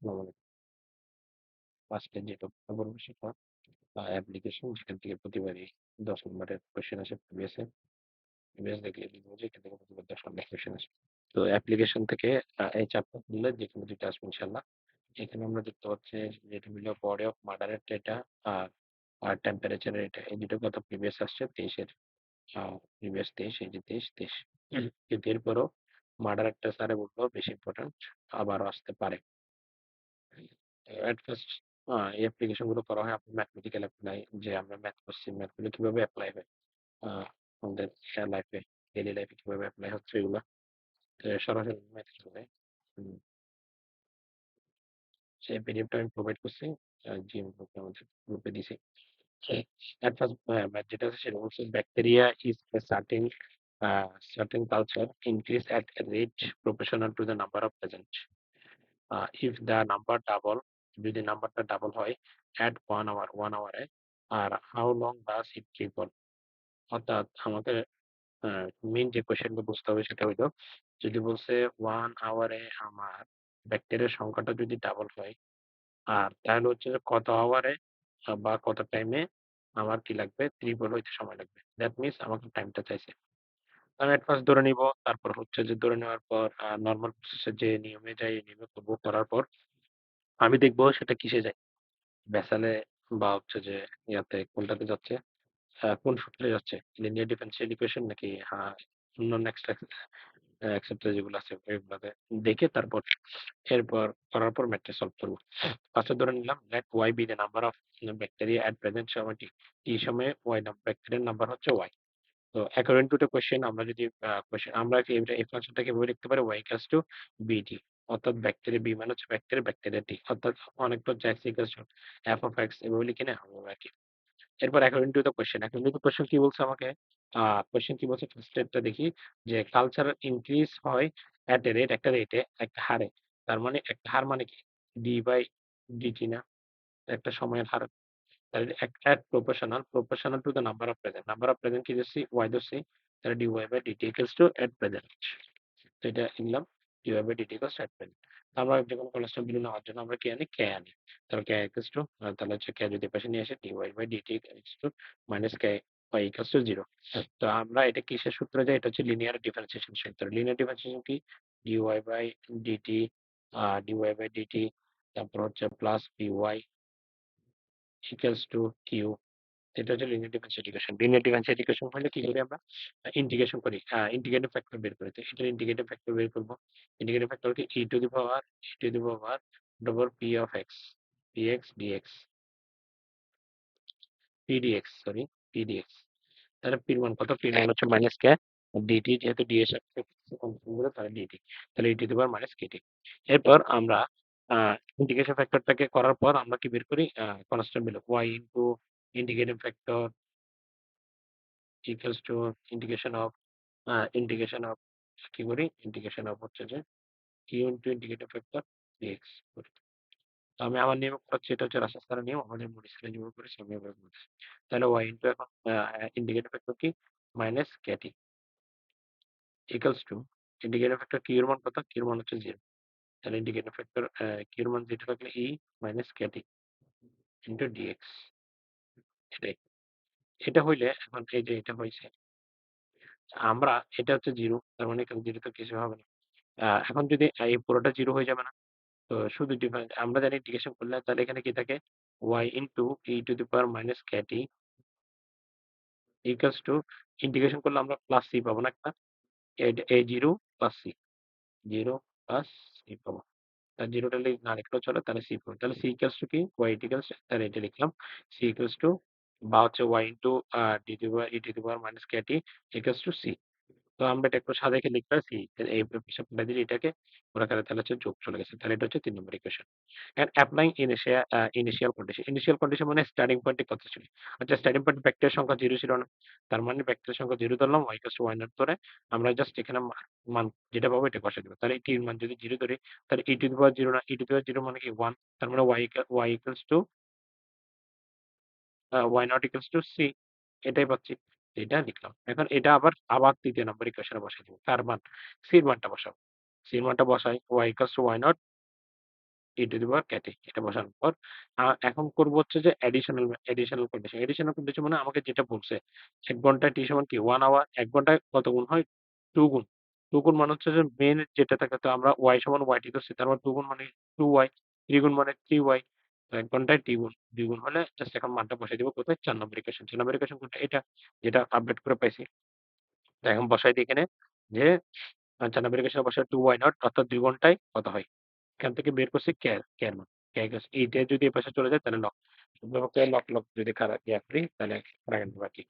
আসসালামু আলাইকুম। আজকে যে টপিকটা বলবো সেটা অ্যাপ্লিকেশন, যেখান থেকে প্রতিবারই ১০ নম্বরের কোয়েশ্চেন আসে প্রিভিয়াসে। প্রিভিয়াস দেখলে বুঝবো যে এখান থেকে প্রতিবার ১০ নম্বরের কোয়েশ্চেন আসে। তো অ্যাপ্লিকেশন থেকে এই চারটা খুললে যেকোনো ২ টা আসবে ইনশাআল্লাহ। এখানে আমরা দেখতে পাচ্ছি যেটা হলো বডি অফ মার্ডারের এটা আর আর টেম্পারেচারের এটা। এই ২ টা কথা প্রিভিয়াস আসছে ২৩ এর প্রিভিয়াস ২৩, এই যে ২৩, ২৩। কিন্তু এরপরও মার্ডারেরটা স্যারে বলল বেশি ইম্পোর্টেন্ট, আবারও আসতে পারে। এট ফার্স্ট এই অ্যাপ্লিকেশন গুলো করা হয় আপনার ম্যাথমেটিক্যাল এপ্লাই, যে আমরা ম্যাথ করছি, ম্যাথ গুলো কিভাবে এপ্লাই হয় আ আমাদের লাইফে, ডেইলি লাইফে কিভাবে এপ্লাই হচ্ছে এগুলা। তো সরাসরি ম্যাথ চলে। হুম, সেই পিডিএফটা আমি প্রোভাইড করছি। জিএম গ্রুপে, আমাদের গ্রুপে দিছি। এট ফার্স্ট ম্যাথ যেটা আছে সেটা হচ্ছে bacteria is a certain culture increase at a rate proportional to the number of present. If the number double, যদি নাম্বারটা ডাবল হয় অ্যাট 1 আওয়ার, 1 আওয়ারে, আর how long does it triple. অর্থাৎ আমাকে মেইন যে কোয়েশ্চেনটা বুঝতে হবে সেটা হইলো, যদি বলছে 1 আওয়ারে আমার ব্যাকটেরিয়ার সংখ্যাটা যদি ডাবল হয়, আর তাহলে হচ্ছে যে কত আওয়ারে বা কত টাইমে আমার কি লাগবে, ট্রিপল হইতে সময় লাগবে। দ্যাট মিনস আমাকে টাইমটা চাইছে। আমি এট ফার্স্ট ধরে নিব। তারপর হচ্ছে যে ধরে নেওয়ার পর নরমাল প্রসেসে যে নিয়মে যাই, এই নিয়মে করব। করার পর আমি দেখব সেটা কিসে যায়। ভেসেলে বা হচ্ছে যে ইয়াতে কোনটাতে যাচ্ছে, কোন সূত্রে যাচ্ছে। লিনিয়ার ডিফারেনশিয়াল ইকুয়েশন নাকি অন্যান্য এক্সেপ্টর যেগুলো আছে ওইগুলাতে দেখে তারপর এরপর করার পর ম্যাট্রিক্স সলভ করব। ফার্স্টে ধরে নিলাম let Y be the number of bacteria at present সময় টি। টি সময়ে ওয়াই ব্যাকটেরিয়ার নাম্বার হচ্ছে ওয়াই। তো অ্যাকর্ডিং টু দ্য কোয়েশ্চেন আমরা যদি আমরা কি এটা এই ফাংশনটাকে এভাবে লিখতে পারি, y ইকুয়ালস টু বিটি। অর্থাৎ ব্যাকটেরিয়া বি মানে হচ্ছে ব্যাকটেরিয়া টি। অর্থাৎ অনেকটা x equals to F of x, এভাবে লিখে না আমরা আর কি। এরপর according to the question, according to question কি বলছে আমাকে, কোয়েশ্চেন কি বলছে ফার্স্ট স্টেপটা দেখি, যে কালচার ইনক্রিজ হয় এট এ রেট, একটা রেটে, একটা হারে। তার মানে একটা হার মানে কি, ডি বাই ডিটি না, একটা সময়ের হার। তাহলে at proportional to the number of present, number of present কি ধরছি, y ধরছি, তাহলে dy by dt equals to at present। তো এটা লিখলাম, dy by dt equals to at present। আমরা যখন কনস্ট্যান্ট ভ্যালু নেওয়ার জন্য আমরা কি আনি, k আনি। তাহলে k equals to, তাহলে হচ্ছে k যদি পাশে নিয়ে আসে, dy by dt equals to minus k y equals to 0। তো আমরা এটা কিসের সূত্রে যাই, এটা হচ্ছে লিনিয়ার ডিফারেন্সিয়েশন সূত্র। লিনিয়ার ডিফারেন্সিয়েশন কি, dy by dt, dy by dt, তারপর হচ্ছে plus py equals to q। এটা হচ্ছে linear differential equation. Linear differential equation হলে কি করি আমরা, ইন্টিগ্রেশন করি, ইন্টিগ্রেটিভ ফ্যাক্টর বের করি। তো এটা ইন্টিগ্রেটিভ ফ্যাক্টর বের করব। ইন্টিগ্রেটিভ ফ্যাক্টর কি, e to the power double p of x, px dx, pdx, sorry, pdx। তাহলে p এর মান কত, p এর মান হচ্ছে মাইনাস কে dt, যেহেতু d এর সাথে কনফার্ম করে তাহলে dt, তাহলে e to the power minus kt। এরপর আমরা ইন্টিগ্রেশন ফ্যাক্টরটাকে করার পর আমরা কি বের করি, constant value y into integrative factor equals to integration of, integration of কি করি, ইন্টিগ্রেশন অফ হচ্ছে যে Q into integrative factor D X করি। তো আমি আমার নিয়ম করছি, এটা হচ্ছে রাশি স্যারের নিয়ম, আমাদের মনে স্কেলে যেভাবে করি সেভাবে করছি। তাহলে ওয়াই ইন্টু এখন ইন্টিগ্রেটিভ ফ্যাক্টর কি, minus K T equals to integrative factor Q এর মান কত, কিউ এর মান হচ্ছে 0। তাহলে ইন্টিগ্রেটিভ ফ্যাক্টর কিউ এর মান 0 থাকলে ই মাইনাস কেটি ইন্টু ডিএক্স। এটাই, এটা হইলে এখন এই যে এটা হয়েছে, আমরা এটা হচ্ছে 0, তার মানে এখানে 0 তো কিছু হবে না। এখন যদি এই পুরোটা 0 হয়ে যাবে না, তো শুধু ডিফারেন্স আমরা জানি, ইন্টিগ্রেশন করলে তাহলে এখানে কি থাকে, y into e to the power minus kt equals to, integration করলে আমরা প্লাস c পাবো না একটা, a 0 plus c, 0 plus c পাবো। তার 0 টা না লিখলেও চলে, তাহলে c পাবো। তাহলে c ইকুয়ালস টু কি, y ইকুয়ালস, তাহলে এটা লিখলাম, c ইকুয়ালস টু বা হচ্ছে y into d to the power e to the power minus kt equals to c। তো আমরা এটা একটু সাজাইকে লিখতে পারছি, এই হিসাব করে দিলে এটাকে ওরা করে, তাহলে হচ্ছে যোগ চলে গেছে। তাহলে এটা হচ্ছে 3 number equation. And applying initial condition. Initial condition মানে স্টার্টিং পয়েন্টে কত ছিল। আচ্ছা, স্টার্টিং পয়েন্ট ব্যাকটেরিয়ার সংখ্যা 0 ছিল না। তার মানে ব্যাকটেরিয়ার সংখ্যা 0 ধরলাম, y equals to y not ধরে আমরা জাস্ট এখানে মান যেটা পাবো এটা বসাই দেব। তাহলে t এর মান যদি 0 ধরি, তাহলে e টু দি পাওয়ার 0 না, e টু দি পাওয়ার 0 মানে কি 1। তার মানে y equals to y not equals two c, এটাই পাচ্ছি। এটা লিখলাম। এখন এটা আবার তৃতীয় নম্বর ইকুয়েশনে বসাই দিব। তার মান, c এর মানটা বসাবো। c এর মানটা বসাই, y equals to y not e to the power kt এটা বসানোর পর এখন করব হচ্ছে যে অ্যাডিশনাল কন্ডিশন। অ্যাডিশনাল কন্ডিশন মানে আমাকে যেটা বলছে ১ ঘন্টায় t সমান কি 1 আওয়ার ১ ঘন্টায় কত গুণ হয়? 2 গুণ। 2 গুণ মানে হচ্ছে যে মেইন যেটা থাকে তো আমরা y সমান yt ধরছি। তার মানে 2 গুণ মানে 2y, 3 গুণ মানে 3y। তো ১ ঘন্টায় t গুণ, ২ গুণ হলে জাস্ট এখন মানটা বসাই দিব কোথায়? ৪ নম্বর ইকুয়েশন। ৪ নম্বর ইকুয়েশন কোনটা? এটা যেটা আপডেট করে পাইছি। তো এখন বসাই দিই এখানে যে ৪ নম্বর ইকুয়েশনে বসাই 2y0 অর্থাৎ ২ ঘন্টায় কত হয়? এখান থেকে বের করছি ক এর মান। এইটা যদি এপাশে চলে যায় তাহলে লগ। শুধুমাত্র লগ যদি করি তাহলে রাখেন বাকি।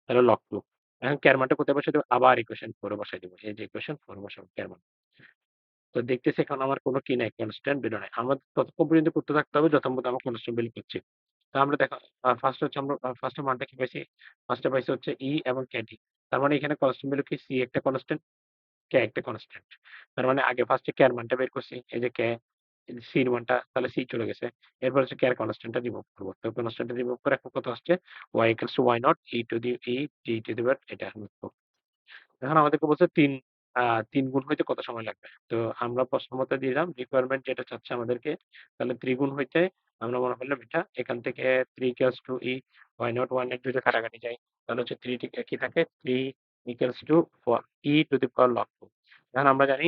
তাহলে লগ 2। এখন ক এর মানটা কোথায় বসাই দেব? আবার ইকুয়েশন 4 এ বসাই দেব। এই যে ইকুয়েশন 4 বসাবো ক এর মান। তো দেখতেছি এখন আমার কোনো কি নাই, কনস্ট্যান্ট ভ্যালু নাই। আমার ততক্ষণ পর্যন্ত করতে থাকতে হবে যতক্ষণ পর্যন্ত আমার কনস্ট্যান্ট ভ্যালু পাচ্ছি। তো আমরা দেখো ফার্স্ট হচ্ছে আমরা ফার্স্ট এ মানটা কি পাইছি? ফার্স্ট এ পাইছি হচ্ছে ই এবং kt। তার মানে এখানে কনস্ট্যান্ট ভ্যালু কি? সি একটা কনস্ট্যান্ট, কে একটা কনস্ট্যান্ট। তার মানে আগে ফার্স্টে কে এর মানটা বের করছি। এই যে কে, সি এর মানটা তাহলে সি চলে গেছে। এরপর হচ্ছে কে এর কনস্ট্যান্টটা রিমুভ করব। তো কনস্ট্যান্টটা রিমুভ করে এখন কত আসছে? y equals to y naught e to the t to the power এটা এখন লিখব। এখন আমাদেরকে বলছে ৩ গুণ হইতে কত সময় লাগবে? তো আমরা প্রশ্ন মতে দিলাম রিকোয়ারমেন্ট যেটা চাচ্ছে আমাদেরকে। তাহলে ৩ গুণ হইতে আমরা মনে করলাম এটা এখান থেকে 3 equals to e y naught 1 এর ২ টা কাটাকাটি যায়। তাহলে হচ্ছে 3 কি থাকে? 3 equals to e to the power log 2। এখন আমরা জানি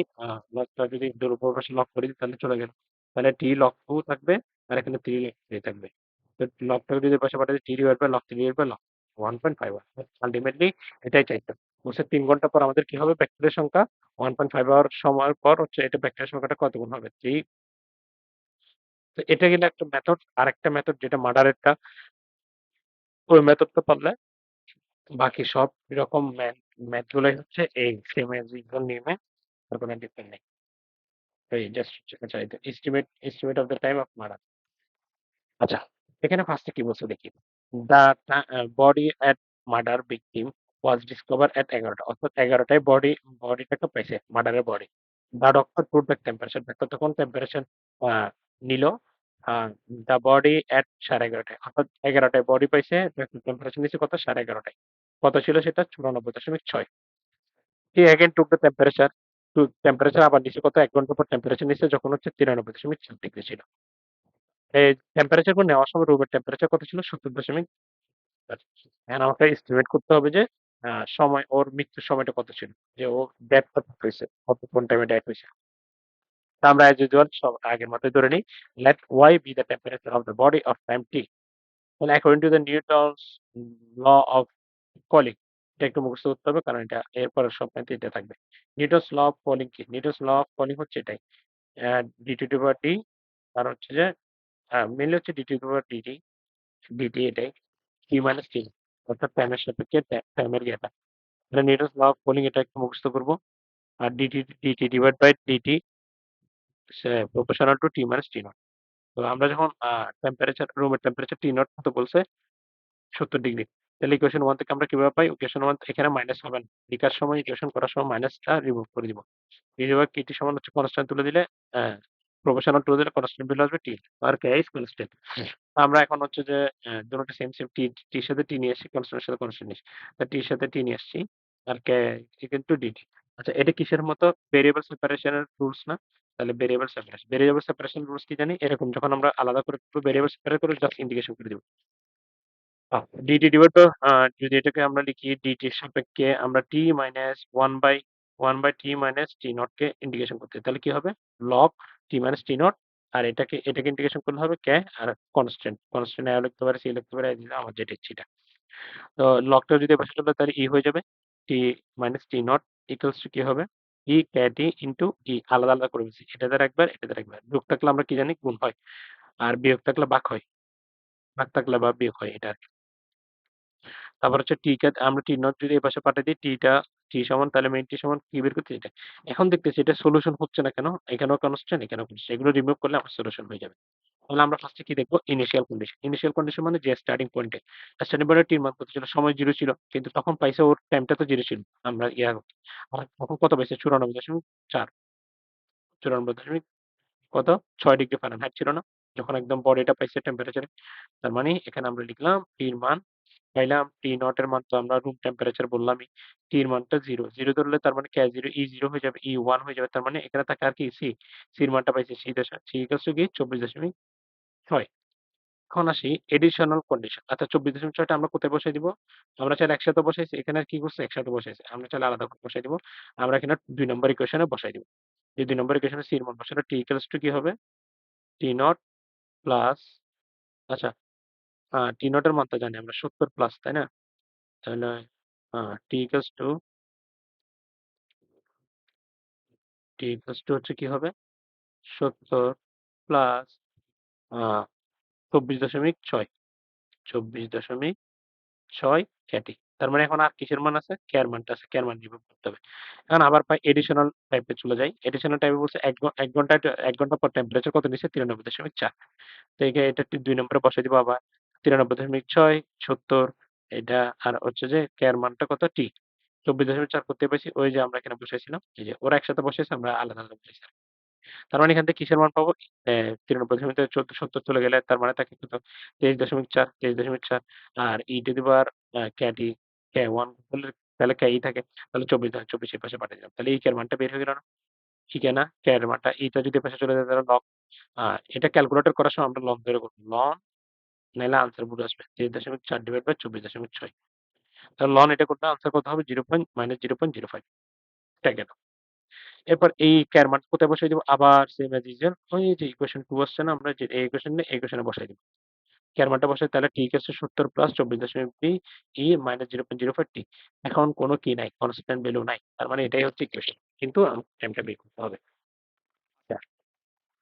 লগটা যদি উপর পাশে লগ করে দিই তাহলে চলে গেল। তাহলে t log 2 থাকবে আর এখানে 3 log 3 থাকবে। তো লগটাকে যদি পাশে পাঠাই t divided by log 3 divided by log 1.51 ultimately এটাই চাইতো। বলছে ৩ ঘন্টা পর আমাদের কি হবে? ব্যাকটেরিয়ার সংখ্যা 1.5 আওয়ার সময়ের পর হচ্ছে এটা ব্যাকটেরিয়ার সংখ্যাটা কত গুণ হবে? 3। তো এটা গেলে একটা মেথড। আরেকটা মেথড যেটা মার্ডারেরটা, ওই মেথডটা পারলে বাকি সব এরকম ম্যাথ গুলাই হচ্ছে এই সেম এজ ইকুয়াল নিয়মে, আর কোনো ডিফারেন্ট নেই। তো এই জাস্ট আচ্ছা estimate of the time of murder. আচ্ছা, এখানে ফার্স্টে কি বলছে দেখি। The body at murder victim was discover at ১১টা অর্থাৎ ১১টায় বডিটাকে পাইছে মার্ডারের body. The doctor put the temperature doctor তখন টেম্পারেচার নিল দ্য বডি এট ১১:৩০ অর্থাৎ ১১টায় বডি পাইছে টেম্পারেচার নিচ্ছে কত ১১:৩০ কত ছিল সেটা ৯৪.৬। হি এগেইন টুক দ্য টেম্পারেচার আবার নিচে কত ১ ঘন্টা পর টেম্পারেচার নিচ্ছে যখন হচ্ছে ৯৩.৪ ডিগ্রি ছিল। এই টেম্পারেচার গুলো নেওয়ার সময় রুমের টেম্পারেচার কত ছিল? ৭০.৪। এখন আমাকে এস্টিমেট করতে হবে যে সময় ওর মৃত্যুর সময়টা কত ছিল? যে ও ডেথ টা কত হইছে? কোন টাইমে ডেথ হইছে? তা আমরা এস ইউজুয়াল সব আগের মতই ধরে নিই। Let y be the temperature of the body of time t. তাহলে according to the Newton's law of cooling এটা একটু মুখস্থ করতে হবে কারণ এটা এরপরের সব ম্যাথে এটা থাকবে। নিউটনস ল অফ কুলিং কি? নিউটনস ল অফ কুলিং হচ্ছে এটাই। dT to the power d আর হচ্ছে যে মেইনলি হচ্ছে dT to the power dt এটাই t মাইনাস t অর্থাৎ টাইমের সাপেক্ষে টাইমের ইয়েটা। তাহলে নিউটনস ল অফ কুলিং এটা একটু মুখস্থ করব। আর dt divide by dt proportional to t minus t naught. তো আমরা যখন রুমের টেম্পারেচার T0 কত বলছে? ৭০ ডিগ্রি। তাহলে ইকুয়েশন 1 থেকে আমরা কিভাবে পাই? ইকুয়েশন 1 এখানে মাইনাস হবে না। লিখার সময় ইকুয়েশন করার সময় মাইনাসটা রিমুভ করে দিব। KT সমান হচ্ছে কনস্ট্যান্ট তুলে দিলে প্রপোর্শনাল তুলে দিলে কনস্ট্যান্ট ভ্যালু আসবে T আর K ইজ কনস্ট্যান্ট। আমরা এখন হচ্ছে যে দুটোটা সেম টির সাথে টি নিয়ে আসছি, কনস্ট্যান্টের সাথে কনস্ট্যান্ট নিয়ে আসছি। তো টির সাথে টি নিয়ে আসছি আর K ইকুয়াল টু DT। আচ্ছা এটা কিসের মতো? ভেরিয়েবল সেপারেশন এর রুলস না? তাহলে ভেরিয়েবল সেপারেশন রুলস কি জানি? এরকম যখন আমরা আলাদা করে ভেরিয়েবল সেপারেট করে জাস্ট ইন্টিগ্রেশন করে দিব। ডিটি ডিভাইড বাই যদি এটাকে আমরা লিখি ডিটির সাপেক্ষে আমরা t minus 1 by t minus t naught কে ইন্টিগ্রেশন করতে তাহলে কি হবে? Log t minus t naught আর এটাকে ইন্টিগ্রেশন করলে হবে কে আর কনস্ট্যান্ট এ লিখতে পারে সি লিখতে পারে আমার যেটা ইচ্ছে এটা। তো লগটা যদি এপাশে চলে তাহলে ই হয়ে যাবে t minus t naught equals to কি হবে? ই কে টি ইনটু ই আলাদা আলাদা করে দিচ্ছি। এটা দ্বারা একবার এটা দ্বারা একবার। যোগ থাকলে আমরা কি জানি? গুণ হয়। আর বিয়োগ থাকলে ভাগ হয়। ভাগ থাকলে বা বিয়োগ হয় এটা আরকি। তারপর হচ্ছে টি কে আমরা টি নট যদি এপাশে পাঠিয়ে দিই টি সমান তাহলে মেইন টি সমান কি বের করতে এটা। এখন দেখতেছি এটা সলিউশন হচ্ছে না কেন? এখানেও কনস্ট্যান্ট এখানেও কনস্ট্যান্ট এগুলো রিমুভ করলে আমার সলিউশন হয়ে যাবে। তাহলে আমরা ফার্স্টে কি দেখব? Initial condition. ইনিশিয়াল কন্ডিশন মানে যে স্টার্টিং পয়েন্টে টির মান কত ছিল? সময় 0 ছিল। কিন্তু তখন পাইছে ওর টাইমটা তো 0 ছিল। আমরা আর তখন কত পাইছে? 94.4 94 দশমিক কত? ৬ ডিগ্রি ফারেনহাইট ছিল না? যখন একদম বডিটা পাইছে টেম্পারেচারে। তার মানে এখানে আমরা লিখলাম টির মান পাইলাম। টি নট এর মান তো আমরা রুম টেম্পারেচার বললামই। টি এর মানটা 0, 0 ধরলে তার মানে কে 0 ই 0 হয়ে যাবে, ই 1 হয়ে যাবে। তার মানে এখানে থাকে আর কি সি। সির মানটা পাইছি সি ইকুয়ালস টু কি 24.6। এখন আসি এডিশনাল কন্ডিশন। আচ্ছা 24.6 টা আমরা কোথায় বসাই দিব? আমরা চাইলে একসাথে বসাইছি। এখানে আর কি করছি? একসাথে বসাইছি। আমরা চাইলে আলাদা করে বসাই দিব। আমরা এখানে ২ নম্বর ইকুয়েশনে বসাই দিব। এই ২ নম্বর ইকুয়েশনে সি এর মান বসালে টি ইকুয়ালস টু কি হবে? টি নট প্লাস আচ্ছা টি নট এর মান তো জানি আমরা ৭০ প্লাস, তাই না? তাহলে টি ইকুয়ালস টু হচ্ছে কি হবে? ৭০ প্লাস আ ২৪.৬ ২৪.৬ ক্যাটি। তার মানে এখন আর কিসের মান আছে? কে এর মানটা আছে। কে এর মান রিমুভ করতে হবে। এখন আবার পাই এডিশনাল টাইপে চলে যাই। এডিশনাল টাইপে বলছে ১ ঘন্টায় ১ ঘন্টা পর টেম্পারেচার কত নিছে? ৯৩.৪। তো এটা ২ নম্বরে বসাই দিব আবার। ৯৩.৬ ৭০ এটা আর হচ্ছে যে কে এর মানটা কত? টি। ২৪.৪ কোত্থেকে পাইছি? ওই যে আমরা এখানে বসাইছিলাম। এই যে ওরা একসাথে বসাইছে, আমরা আলাদা, আলাদা বসাইছি। তার মানে এখান থেকে কিসের মান পাবো? ৯৩.৭০ চলে গেলে তার মানে থাকে কত? ২৩.৪ ২৩.৪ আর ই টু দি পাওয়ার ক্যাটি কে 1 হলে তাহলে কে ই থাকে। তাহলে ২৪ এই পাশে পাঠিয়ে দিলাম। তাহলে ই কে এর মানটা বের হয়ে গেল না? ঠিক না? কে এর মানটা ইটা যদি এপাশে চলে যায় তাহলে লগ আ এটা ক্যালকুলেটর করার সময় আমরা লগ ধরে করব। লন নাইলে আনসার ভুল আসবে। ৩.৪ ডিভাইড বাই ২৪.৬ তাহলে লন এটা করলে আনসার কত হবে? 0 -0.05 এটা গেল। এরপর এই কে এর মান কোথায় বসাই দিব? আবার সেম এজ ইউজুয়াল ওই যে ইকুয়েশন 2 আসছে না? আমরা যে এই ইকুয়েশন নিয়ে এই ইকুয়েশনে বসাই দিব। কে এর মানটা বসাই তাহলে টি ইকুয়ালস টু ৭০ প্লাস ২৪.২ ই মাইনাস 0.05 টি। এখন কোন কি নাই, কনস্ট্যান্ট ভ্যালু নাই। তার মানে এটাই হচ্ছে ইকুয়েশন। কিন্তু টাইমটা বের করতে হবে। আচ্ছা,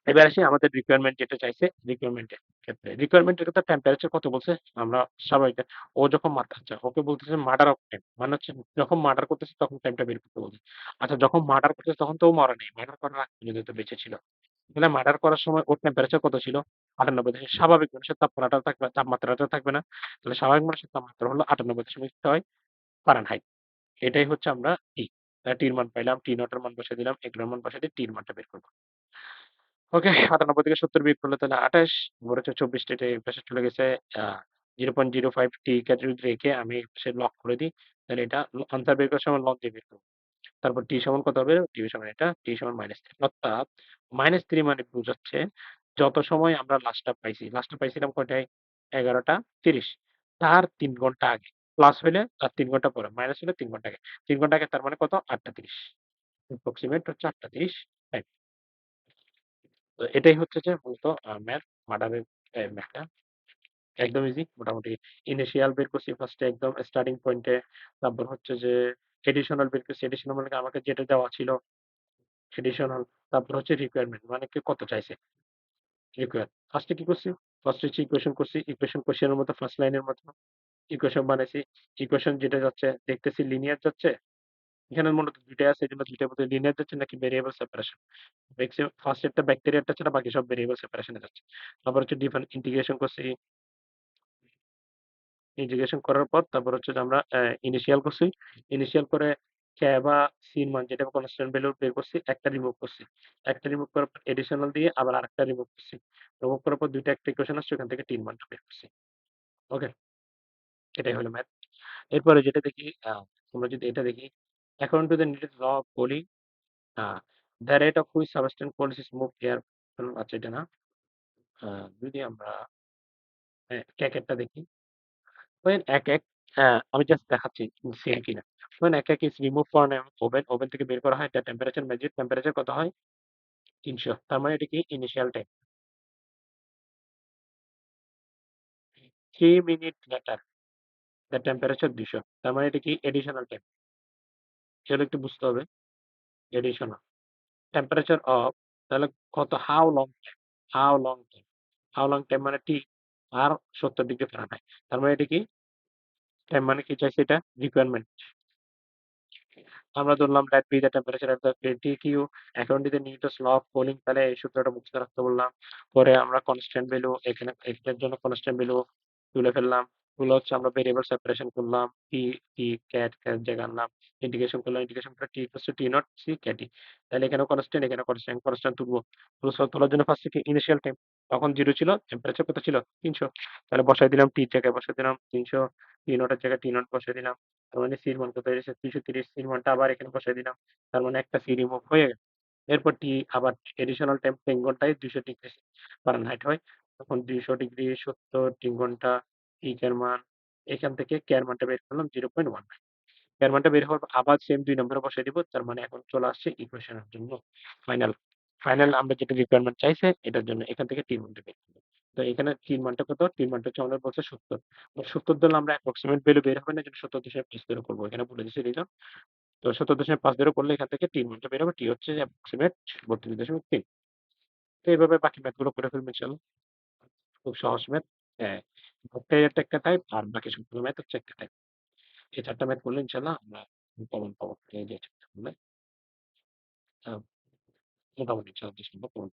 এবার আসি আমাদের রিকোয়ারমেন্ট যেটা চাইছে রিকোয়ারমেন্ট এর ক্ষেত্রে। রিকোয়ারমেন্ট এর ক্ষেত্রে টেম্পারেচার কত বলছে? আমরা স্বাভাবিক ও যখন আচ্ছা ওকে বলতেছে মার্ডার অফ টাইম। মানে হচ্ছে যখন মার্ডার করতেছে তখন টাইমটা বের করতে বলছে। আচ্ছা যখন মার্ডার করতেছে তখন তো ও মরে নাই। মার্ডার করার আগ পর্যন্ত তো বেঁচে ছিল। তাহলে মার্ডার করার সময় ওর টেম্পারেচার কত ছিল? ৯৮ স্বাভাবিক মানুষের তাপমাত্রাটা থাকবে না। তাহলে স্বাভাবিক মানুষের তাপমাত্রা হলো ৯৮.৬ ফারেনহাইট। এটাই হচ্ছে আমরা টি। টির মান পাইলাম। টি নট এর মান বসায় দিলাম। এগুলোর মান বসায় দিয়ে টির মানটা বের করব। ওকে ৯৮ থেকে ৭০ বিয়োগ করলে তাহলে ২৮ উপর হচ্ছে ২৪ টা এটা এই পাশে চলে গেছে। আ ০.05 টি ক্যাটাগরি রেখে আমি সে লক করে দিই। তাহলে এটা আনসার বের করার সময় লক দিয়ে বের করব। তারপর টি সমান কত হবে? টি সমান এটা, টি সমান -৩ অর্থাৎ -৩ মানে বোঝাচ্ছে যত সময় আমরা লাস্টটা পাইছিলাম কয়টায়? ১১টা ৩০ তার ৩ ঘন্টা আগে। প্লাস হইলে তার ৩ ঘন্টা পরে, মাইনাস হলে ৩ ঘন্টা আগে। ৩ ঘন্টা আগে তার মানে কত? ৮টা ৩০ অ্যাপ্রক্সিমেট হচ্ছে ৮টা ৩০ টাইম। তো এটাই হচ্ছে যে মূলত ম্যাথ মার্ডারের ম্যাথটা একদম ইজি মোটামুটি। ইনিশিয়াল বের করছি ফার্স্টে একদম স্টার্টিং পয়েন্টে। তারপর হচ্ছে যে এডিশনাল বের করছি। এডিশনাল মানে আমাকে যেটা দেওয়া ছিল এডিশনাল। তারপর হচ্ছে রিকোয়ারমেন্ট মানে কে কত চাইছে রিকোয়ার। ফার্স্টে কি করছি? ফার্স্ট হচ্ছে ইকুয়েশন করছি। ইকুয়েশন কোয়েশ্চেনের মতো ফার্স্ট লাইনের মতো ইকুয়েশন বানাইছি। ইকুয়েশন যেটা যাচ্ছে দেখতেছি লিনিয়ার যাচ্ছে। এখানে মূলত ২ টাই আছে। এজন্য ২ টার মধ্যে লিনিয়ার যাচ্ছে নাকি ভেরিয়েবল সেপারেশন। ম্যাক্সিমাম ফার্স্ট এরটা ব্যাকটেরিয়াটা ছাড়া বাকি সব ভেরিয়েবল সেপারেশন এ যাচ্ছে। তারপর হচ্ছে ইন্টিগ্রেশন করছি। ইন্টিগ্রেশন করার পর তারপর হচ্ছে যে আমরা ইনিশিয়াল করছি। ইনিশিয়াল করে কে বা সির মান যেটা কনস্ট্যান্ট ভ্যালু বের করছি, একটা রিমুভ করছি। একটা রিমুভ করার পর এডিশনাল দিয়ে আবার আরেকটা রিমুভ করছি। রিমুভ করার পর ২ টা একটা ইকুয়েশন আসছে ওখান থেকে ৩ মানটা বের করছি। ওকে? এটাই হলো ম্যাথ। এরপরে যেটা দেখি আমরা যদি এটা দেখি according to the Newton's law of cooling a the rate of which substance cools is move air আচ্ছা এটা না। আ যদি আমরা একেকটা দেখি when এক আমি জাস্ট দেখাচ্ছি সেম কিনা। when এক is removed from an oven, oven থেকে বের করা হয় the temperature measured টেম্পারেচার কত হয়? ৩০০ তার মানে এটা কি initial time. 3 minute letter the temperature ২০০ তার মানে এটা কি এডিশনাল টাইম। এগুলো একটু বুঝতে হবে। এডিশনাল টেম্পারেচার অফ তাহলে কত হাউ লং টাইম মানে টি আর ৭০ ডিগ্রি ফারেনহাইট। তার মানে এটা কি টাইম মানে কি চাইছে এটা রিকোয়ারমেন্ট। আমরা ধরলাম that be the temperature at the KTQ according to the Newton's law of cooling তাহলে এই সূত্রটা মুখস্থ রাখতে বললাম। পরে আমরা কনস্ট্যান্ট ভ্যালু এখানে এটার জন্য কনস্ট্যান্ট ভ্যালু তুলে ফেললাম। গুলো হচ্ছে আমরা ভেরিয়েবল সেপারেশন করলাম। ক্যাট জায়গার নাম। ইন্টিগ্রেশন করলাম। ইন্টিগ্রেশন করে t equals to t naught c ক্যাটি। তাহলে এখানেও কনস্ট্যান্ট, এখানেও কনস্ট্যান্ট। কনস্ট্যান্ট তুলবো। তোলার জন্য ফার্স্টে কি ইনিশিয়াল টাইম। তখন 0 ছিল। টেম্পারেচার কত ছিল? 300। তাহলে বসায় দিলাম টির জায়গায় বসায় দিলাম 300। টি নট এর জায়গায় টি নট বসায় দিলাম। তার মানে সির মান কত হয়েছে? 330। সির মানটা আবার এখানে বসায় দিলাম। তার মানে একটা সি রিমুভ হয়ে গেল। এরপর টি আবার এডিশনাল টাইম 3 ঘন্টায় 200 ডিগ্রি ফারেনহাইট হয়। তখন 200 ডিগ্রি 70 3 ঘন্টা টি এর মান এখান থেকে কে এর মানটা বের করলাম 0.1। কে এর মানটা বের হওয়ার পর আবার সেম 2 নম্বরে বসায় দিব। তার মানে এখন চলে আসছে ইকুয়েশনের জন্য ফাইনাল। ফাইনাল আমরা যেটা রিকোয়ারমেন্ট চাইছে এটার জন্য এখান থেকে টির মানটা বের করব। তো এখানে টির মানটা কত? টির মানটা হচ্ছে আমাদের বলছে 70। 70 ধরলে আমরা অ্যাপ্রক্সিমেট ভ্যালু বের হবে না, এজন্য 70.5 ধরে করব। এখানে বলে দিছি রিজন। তো 70.5 ধরে করলে এখান থেকে টির মানটা বের হবে। টি হচ্ছে অ্যাপ্রক্সিমেট 32.3। তো এইভাবে বাকি ম্যাথ গুলো করে ফেলবো ইনশাআল্লাহ। খুব সহজ ম্যাথ। হ্যাঁ, ভোক্তার একটা টাইপ আর বাকি সবগুলো ম্যাথ হচ্ছে একটা টাইপ। এই ৪ টা ম্যাথ করলে ইনশাআল্লাহ আমরা কমন পাবো। এই যে ৪ টা করলে আ মোটামুটি ইনশাআল্লাহ চেষ্টা করব।